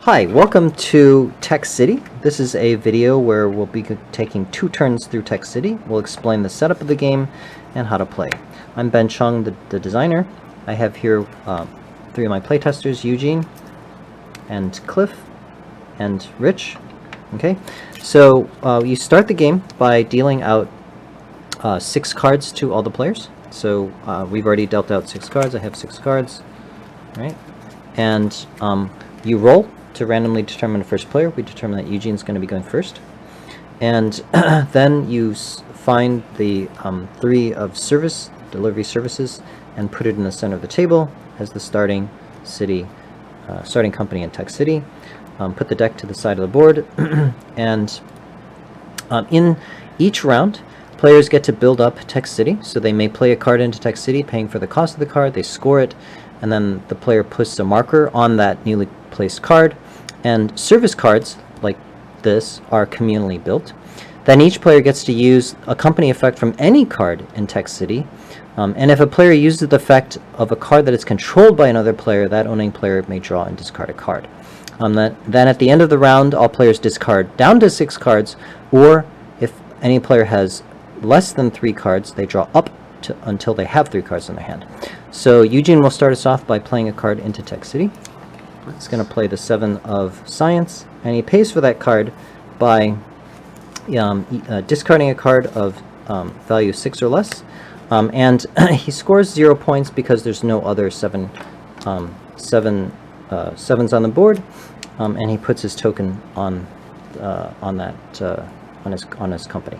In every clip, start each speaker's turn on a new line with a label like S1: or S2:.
S1: Hi, welcome to Tech City. This is a video where we'll be taking 2 turns through Tech City. We'll explain the setup of the game and how to play. I'm Ben Chung, the designer. I have here 3 of my playtesters, Eugene and Cliff and Rich. Okay, so you start the game by dealing out 6 cards to all the players. So we've already dealt out 6 cards. I have 6 cards, right? And you roll to randomly determine the first player. We determine that Eugene's going to be going first. And then you find the 3 of delivery services, and put it in the center of the table as the starting company in Tech City. Put the deck to the side of the board. And in each round, players get to build up Tech City. So they may play a card into Tech City, paying for the cost of the card. They score it, and then the player puts a marker on that newly placed card. And service cards like this are communally built. Then each player gets to use a company effect from any card in Tech City. And if a player uses the effect of a card that is controlled by another player, that owning player may draw and discard a card. Then at the end of the round, all players discard down to 6 cards, or if any player has less than 3 cards, they draw up until they have 3 cards in their hand. So Eugene will start us off by playing a card into Tech City. He's going to play the 7 of Science, and he pays for that card by discarding a card of value 6 or less, and he scores 0 points because there's no other 7s on the board, and he puts his token on his company.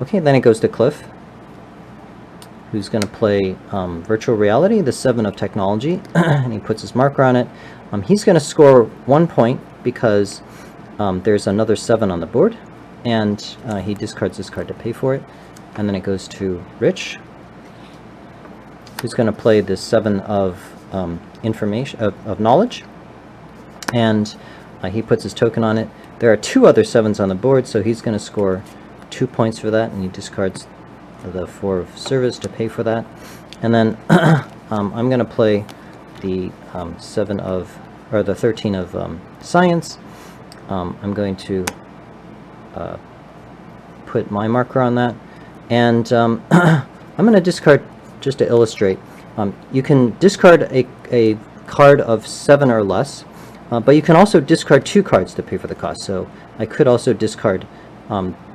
S1: Okay, then it goes to Cliff, who's going to play Virtual Reality, the 7 of Technology, and he puts his marker on it. He's going to score 1 point because there's another 7 on the board, and he discards this card to pay for it. And then it goes to Rich, who's going to play the 7 of Knowledge, and he puts his token on it. There are 2 other 7s on the board, so he's going to score 2 points for that, and he discards the 4 of Service to pay for that. And then I'm going to play the 13 of Science. I'm going to put my marker on that, and I'm going to discard, just to illustrate. You can discard a card of 7 or less, but you can also discard 2 cards to pay for the cost. So I could also discard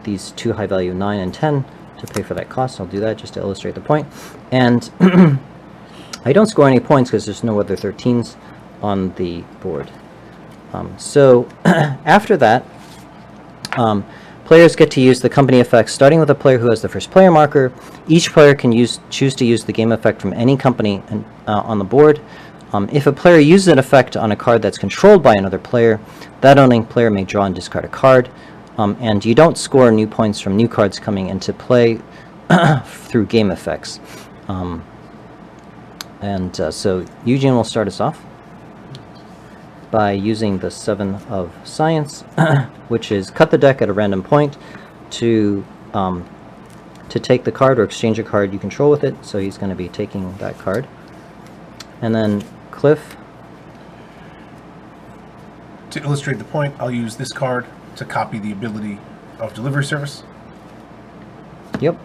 S1: these 2 high value 9 and 10 to pay for that cost. I'll do that just to illustrate the point. And I don't score any points because there's no other 13s on the board. So after that, players get to use the company effects, starting with a player who has the first player marker. Each player can choose to use the game effect from any company on the board. If a player uses an effect on a card that's controlled by another player, that owning player may draw and discard a card. And you don't score new points from new cards coming into play through game effects. So Eugene will start us off by using the 7 of Science, which is cut the deck at a random point to take the card or exchange a card you control with it. So he's going to be taking that card. And then Cliff.
S2: To illustrate the point, I'll use this card to copy the ability of Delivery Service.
S1: Yep.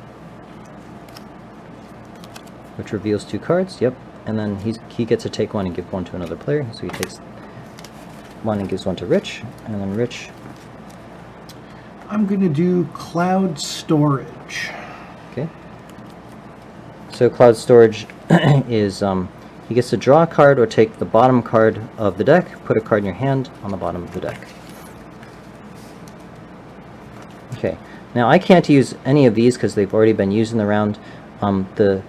S1: Which reveals 2 cards. Yep. And then he gets to take 1 and give 1 to another player. So he takes 1 and gives 1 to Rich. And then Rich.
S3: I'm going to do Cloud Storage.
S1: Okay. So Cloud Storage is he gets to draw a card or take the bottom card of the deck, put a card in your hand on the bottom of the deck. Okay. Now I can't use any of these because they've already been used in the round. The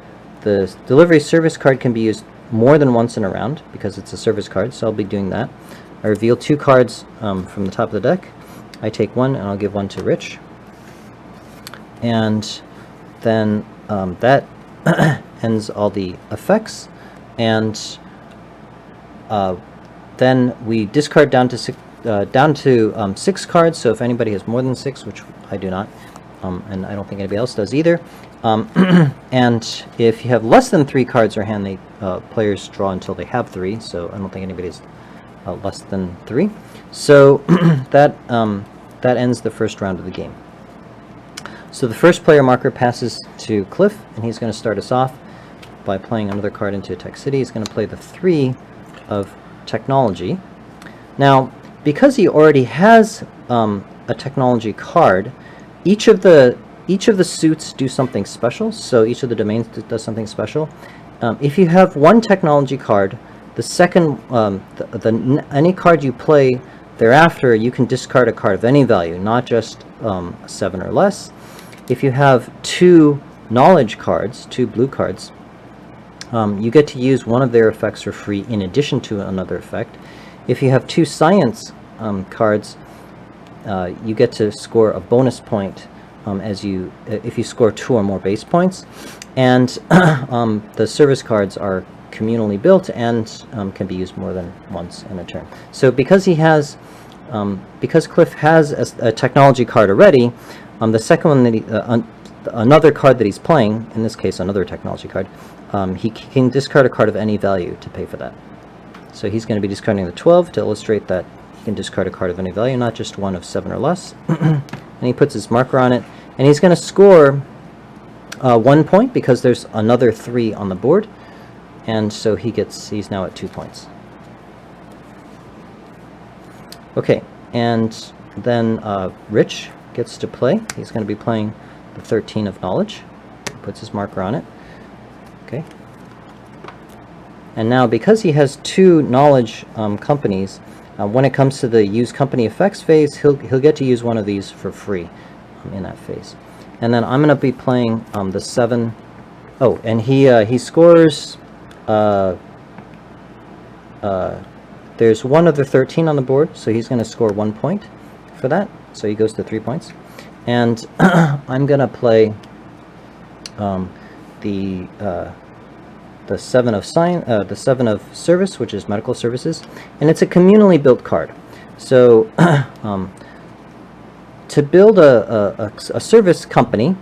S1: Delivery Service card can be used more than once in a round because it's a service card, so I'll be doing that. I reveal 2 cards from the top of the deck. I take 1 and I'll give 1 to Rich. And then that ends all the effects. And then we discard down to 6 cards. So if anybody has more than 6, which I do not, and I don't think anybody else does either. And if you have less than 3 cards in your hand, players draw until they have 3. So I don't think anybody's less than 3. So that ends the first round of the game. So the first player marker passes to Cliff, and he's going to start us off by playing another card into Tech City. He's going to play the 3 of technology. Now, because he already has a technology card, each of the suits do something special. So each of the domains does something special. If you have one technology card, the second any card you play thereafter, you can discard a card of any value, not just 7 or less. If you have 2 knowledge cards, 2 blue cards, you get to use one of their effects for free in addition to another effect. If you have 2 science cards, you get to score a bonus point if you score 2 or more base points. And the service cards are communally built and can be used more than once in a turn. So because because Cliff has a technology card already, the second one that another card that he's playing, in this case another technology card, he can discard a card of any value to pay for that. So he's going to be discarding the 12 to illustrate that he can discard a card of any value, not just one of 7 or less. And he puts his marker on it, and he's going to score 1 point because there's another 3 on the board, and so he's now at 2 points. Okay, and then Rich gets to play. He's going to be playing the 13 of knowledge. Puts his marker on it. Okay. And now, because he has 2 knowledge companies, when it comes to the use company effects phase, he'll get to use one of these for free in that phase. And then I'm going to be playing the 7. Oh, and he scores. There's one other 13 on the board, so he's going to score 1 point for that. So he goes to 3 points. And I'm going to play the 7 of the 7 of service, which is medical services, and it's a communally built card. So to build a service company,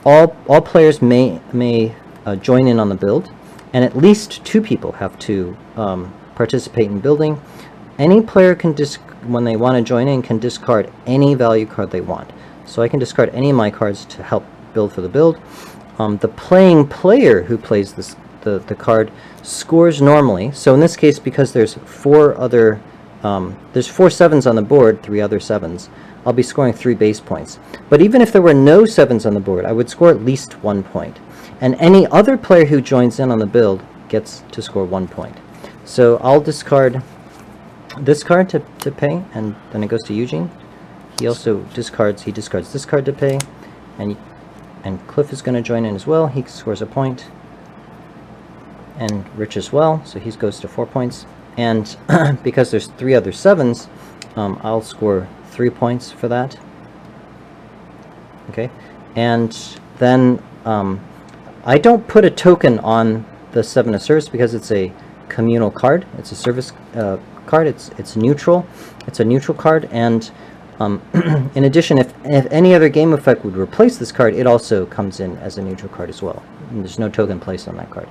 S1: all players may join in on the build, and at least 2 people have to participate in building. Any player can when they want to join in, can discard any value card they want. So I can discard any of my cards to help build for the build. The playing player who plays the card scores normally. So in this case, because there's 4 7s on the board, 3 other 7s, I'll be scoring 3 base points. But even if there were no 7s on the board, I would score at least 1 point. And any other player who joins in on the build gets to score 1 point. So I'll discard this card to pay, and then it goes to Eugene. He also discards this card to pay, and Cliff is going to join in as well. He scores a point, and Rich as well, so he goes to 4 points. And because there's 3 other 7s, I'll score 3 points for that. Okay, and then I don't put a token on the 7 of service because it's a communal card. It's a service card. It's neutral. It's a neutral card, and in addition, if any other game effect would replace this card, it also comes in as a neutral card as well. And there's no token placed on that card.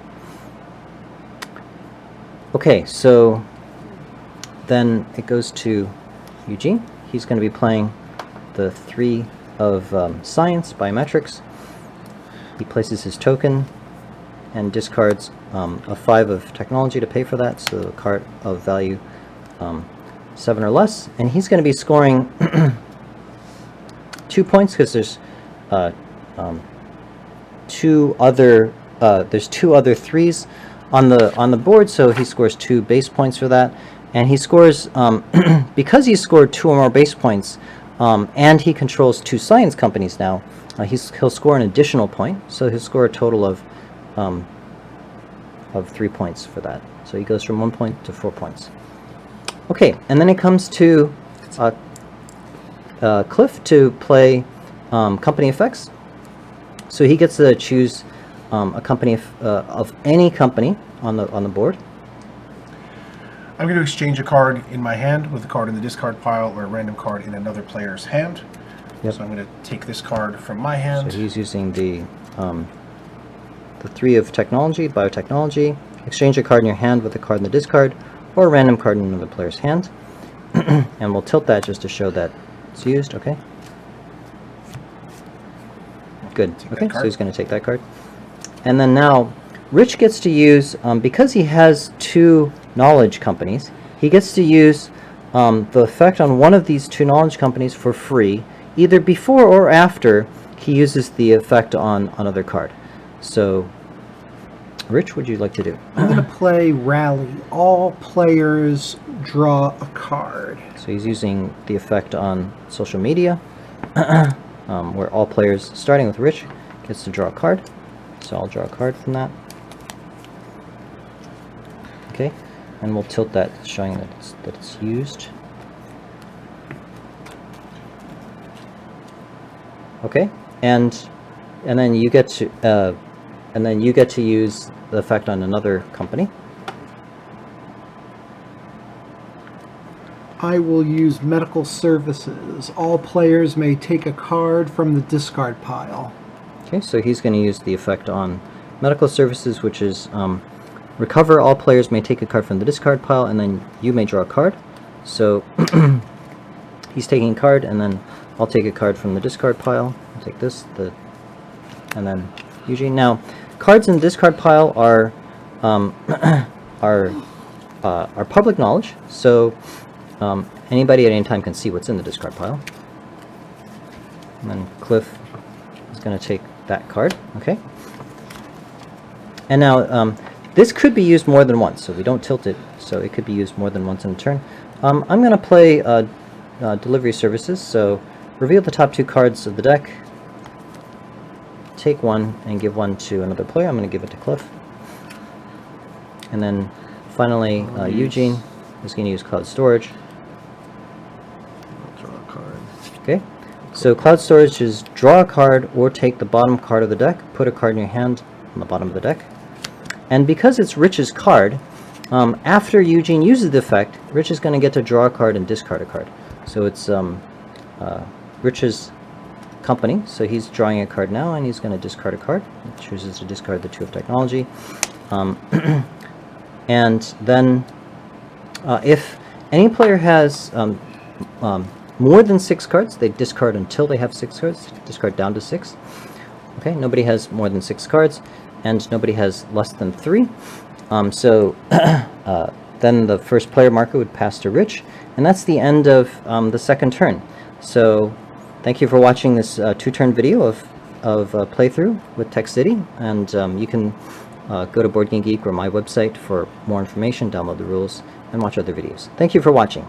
S1: Okay, so then it goes to Eugene. He's going to be playing the 3 of science, biometrics. He places his token and discards a 5 of technology to pay for that, so a card of value 7 or less. And he's going to be scoring 2 points because there's 2 other 3s on the board, so he scores 2 base points for that. And he scores because he scored 2 or more base points, and he controls 2 science companies now. He'll score an additional point, so he'll score a total of 3 points for that. So he goes from 1 point to 4 points. Okay, and then it comes to Cliff to play company effects. So he gets to choose a company of any company on the board.
S2: I'm going to exchange a card in my hand with a card in the discard pile or a random card in another player's hand.
S1: Yep.
S2: So I'm going to take this card from my hand.
S1: So he's using the 3 of technology, biotechnology. Exchange a card in your hand with a card in the discard, or a random card in another player's hand. And we'll tilt that just to show that it's used. Okay. Good. Okay, so he's going to take that card. And then now, Rich gets to use, because he has 2 knowledge companies, he gets to use the effect on one of these 2 knowledge companies for free, either before or after he uses the effect on another card. So, Rich, what would you like to do?
S3: I'm going to play Rally. All players draw a card.
S1: So he's using the effect on social media, where all players, starting with Rich, gets to draw a card. So I'll draw a card from that. Okay, and we'll tilt that, showing that it's used. Okay, and then you get to use the effect on another company.
S3: I will use medical services. All players may take a card from the discard pile.
S1: Okay, so he's going to use the effect on medical services, which is recover. All players may take a card from the discard pile, and then you may draw a card. So he's taking a card, and then I'll take a card from the discard pile. I'll take this, and then Eugene. Now, cards in the discard pile are public knowledge, so anybody at any time can see what's in the discard pile. And then Cliff is going to take that card. Okay. And now this could be used more than once, so we don't tilt it. So it could be used more than once in a turn. I'm going to play delivery services. So reveal the top 2 cards of the deck. Take one and give one to another player. I'm going to give it to Cliff. And then finally, Eugene is going to use cloud storage.
S3: I'll draw a card.
S1: Okay. So cloud storage is draw a card or take the bottom card of the deck, put a card in your hand on the bottom of the deck. And because it's Rich's card, after Eugene uses the effect, Rich is going to get to draw a card and discard a card. So it's Rich's company, so he's drawing a card now, and he's going to discard a card. He chooses to discard the 2 of technology. And then if any player has more than 6 cards, they discard until they have 6 cards, discard down to 6. Okay, nobody has more than 6 cards, and nobody has less than 3. So then the first player marker would pass to Rich, and that's the end of the second turn. So thank you for watching this 2-turn video of playthrough with Tech City, and you can go to Board Game Geek or my website for more information, download the rules, and watch other videos. Thank you for watching.